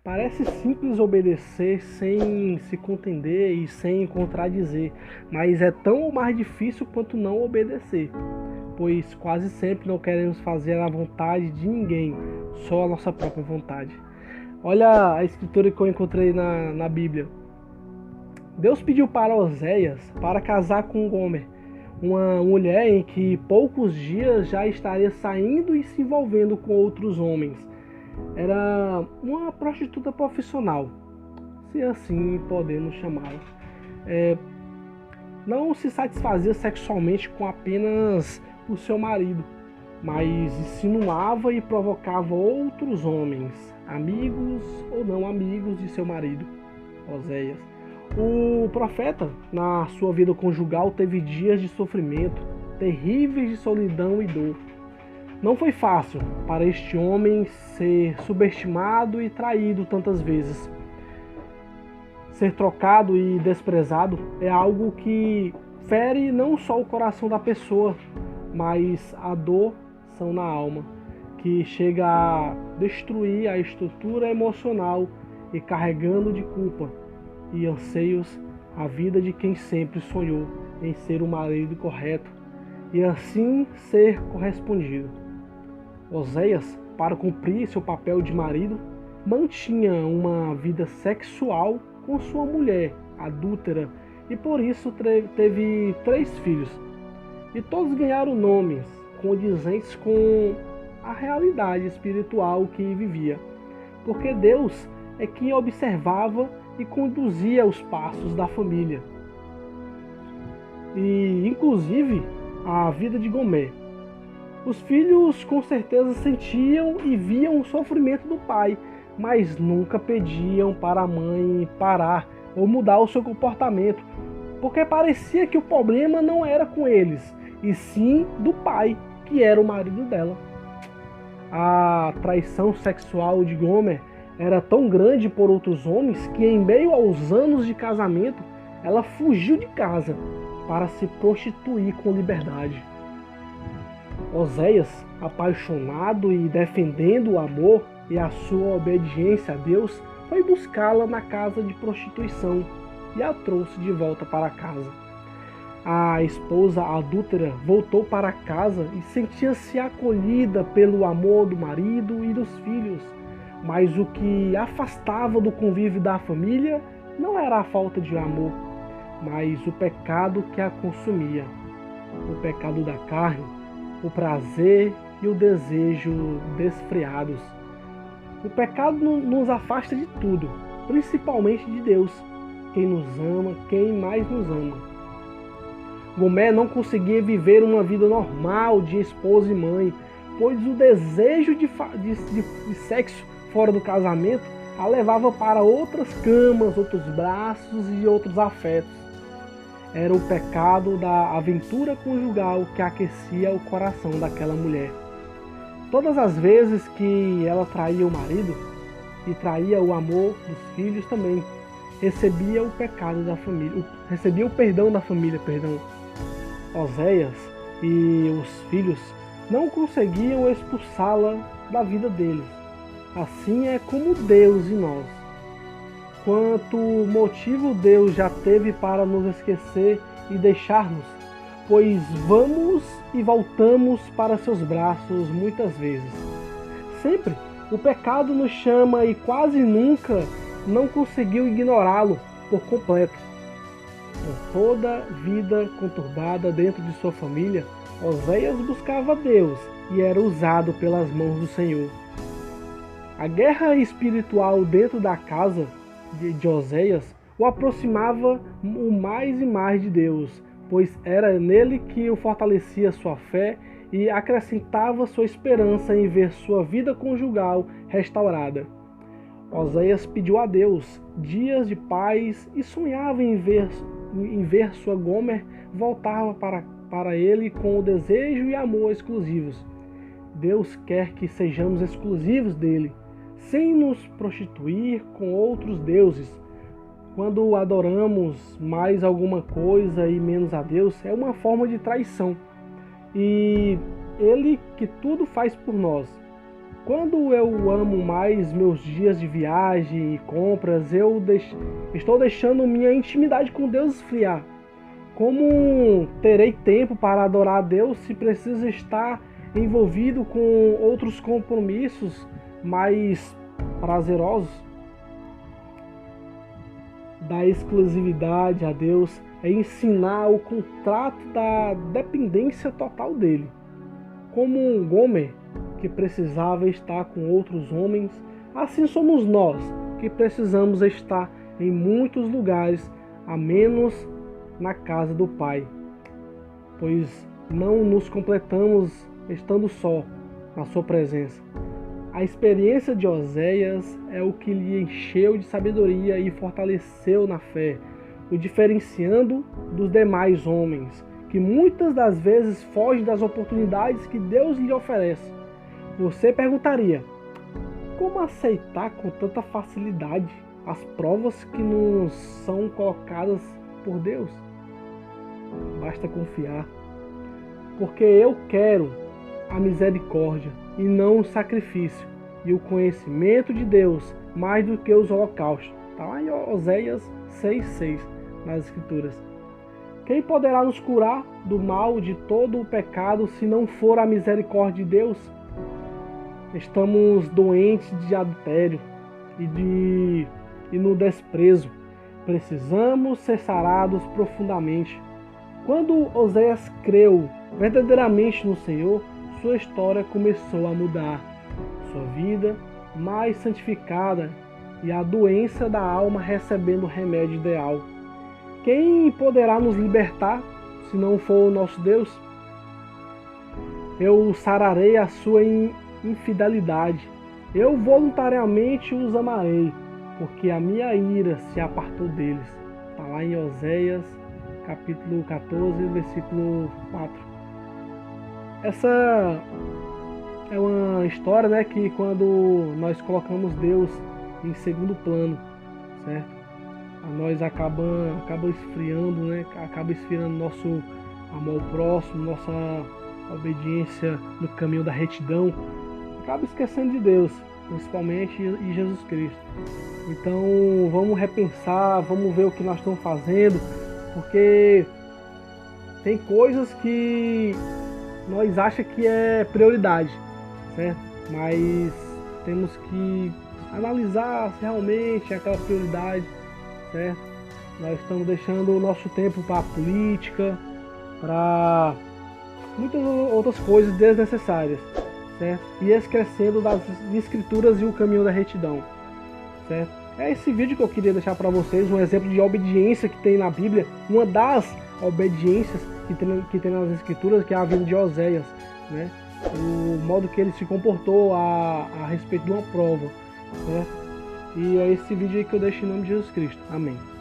Parece simples obedecer sem se contender e sem contradizer, mas é tão ou mais difícil quanto não obedecer, pois quase sempre não queremos fazer a vontade de ninguém, só a nossa própria vontade. Olha a escritura que eu encontrei na Bíblia. Deus pediu para Oséias para casar com Gomer, uma mulher em que poucos dias já estaria saindo e se envolvendo com outros homens. Era uma prostituta profissional, se assim podemos chamá-la. Não se satisfazia sexualmente com apenas o seu marido, mas insinuava e provocava outros homens, amigos ou não amigos de seu marido, Oséias. O profeta, na sua vida conjugal, teve dias de sofrimento, terríveis de solidão e dor. Não foi fácil para este homem ser subestimado e traído tantas vezes. Ser trocado e desprezado é algo que fere não só o coração da pessoa, mas a dor são na alma, que chega a destruir a estrutura emocional e carregando de culpa e anseios a vida de quem sempre sonhou em ser o marido correto e assim ser correspondido. Oséias, para cumprir seu papel de marido, mantinha uma vida sexual com sua mulher adúltera e por isso teve 3 filhos. E todos ganharam nomes condizentes com a realidade espiritual que vivia, porque Deus é quem observava e conduzia os passos da família. E inclusive a vida de Gomer. Os filhos com certeza sentiam e viam o sofrimento do pai, mas nunca pediam para a mãe parar ou mudar o seu comportamento, porque parecia que o problema não era com eles, e sim do pai, que era o marido dela. A traição sexual de Gomer era tão grande por outros homens que, em meio aos anos de casamento, ela fugiu de casa para se prostituir com liberdade. Oséias, apaixonado e defendendo o amor e a sua obediência a Deus, foi buscá-la na casa de prostituição e a trouxe de volta para casa. A esposa adúltera voltou para casa e sentia-se acolhida pelo amor do marido e dos filhos, mas o que afastava do convívio da família não era a falta de amor, mas o pecado que a consumia, o pecado da carne, o prazer e o desejo desfreados. O pecado nos afasta de tudo, principalmente de Deus, quem nos ama, quem mais nos ama. Gomer não conseguia viver uma vida normal de esposa e mãe, pois o desejo de sexo fora do casamento a levava para outras camas, outros braços e outros afetos. Era o pecado da aventura conjugal que aquecia o coração daquela mulher. Todas as vezes que ela traía o marido e traía o amor dos filhos também, recebia o pecado da família, recebia o perdão da família, Oséias e os filhos não conseguiam expulsá-la da vida deles. Assim é como Deus em nós. Quanto motivo Deus já teve para nos esquecer e deixar-nos, pois vamos e voltamos para seus braços muitas vezes. Sempre o pecado nos chama e quase nunca não conseguiu ignorá-lo por completo. Com toda vida conturbada dentro de sua família, Oséias buscava Deus e era usado pelas mãos do Senhor. A guerra espiritual dentro da casa de Oséias o aproximava o mais e mais de Deus, pois era nele que o fortalecia sua fé e acrescentava sua esperança em ver sua vida conjugal restaurada. Oséias pediu a Deus dias de paz e sonhava em ver sua Gomer voltar para ele com o desejo e amor exclusivos. Deus quer que sejamos exclusivos dele, sem nos prostituir com outros deuses. Quando adoramos mais alguma coisa e menos a Deus, é uma forma de traição. E Ele que tudo faz por nós. Quando eu amo mais meus dias de viagem e compras, estou deixando minha intimidade com Deus esfriar. Como terei tempo para adorar a Deus se preciso estar envolvido com outros compromissos mais prazerosos? Dar exclusividade a Deus é ensinar o contrato da dependência total dele. Como um Gomer que precisava estar com outros homens, assim somos nós que precisamos estar em muitos lugares, a menos na casa do Pai, pois não nos completamos estando só na sua presença. A experiência de Oséias é o que lhe encheu de sabedoria e fortaleceu na fé, o diferenciando dos demais homens, que muitas das vezes fogem das oportunidades que Deus lhe oferece. Você perguntaria: como aceitar com tanta facilidade as provas que nos são colocadas por Deus? Basta confiar, porque eu quero a misericórdia e não o sacrifício, e o conhecimento de Deus mais do que os holocaustos. Está lá em Oséias 6,6 nas Escrituras. Quem poderá nos curar do mal de todo o pecado se não for a misericórdia de Deus? Estamos doentes de adultério e no desprezo. Precisamos ser sarados profundamente. Quando Oséias creu verdadeiramente no Senhor, sua história começou a mudar. Sua vida mais santificada e a doença da alma recebendo o remédio ideal. Quem poderá nos libertar se não for o nosso Deus? Eu sararei a sua infidelidade. Eu voluntariamente os amarei, porque a minha ira se apartou deles. Está lá em Oséias, capítulo 14, versículo 4. Essa é uma história, né, que quando nós colocamos Deus em segundo plano, certo? Nós acaba esfriando, né? Acaba esfriando nosso amor ao próximo, nossa obediência no caminho da retidão, acaba esquecendo de Deus, principalmente em Jesus Cristo. Então vamos repensar, vamos ver o que nós estamos fazendo, porque tem coisas que nós achamos que é prioridade, certo? Mas temos que analisar se realmente é aquela prioridade, certo? Nós estamos deixando o nosso tempo para a política, para muitas outras coisas desnecessárias, certo? E esquecendo das escrituras e o caminho da retidão, certo? É esse vídeo que eu queria deixar para vocês, um exemplo de obediência que tem na Bíblia, uma das obediências que tem nas escrituras, que é a vida de Oséias, né? O modo que ele se comportou a respeito de uma prova, certo? E é esse vídeo aí que eu deixo em nome de Jesus Cristo. Amém.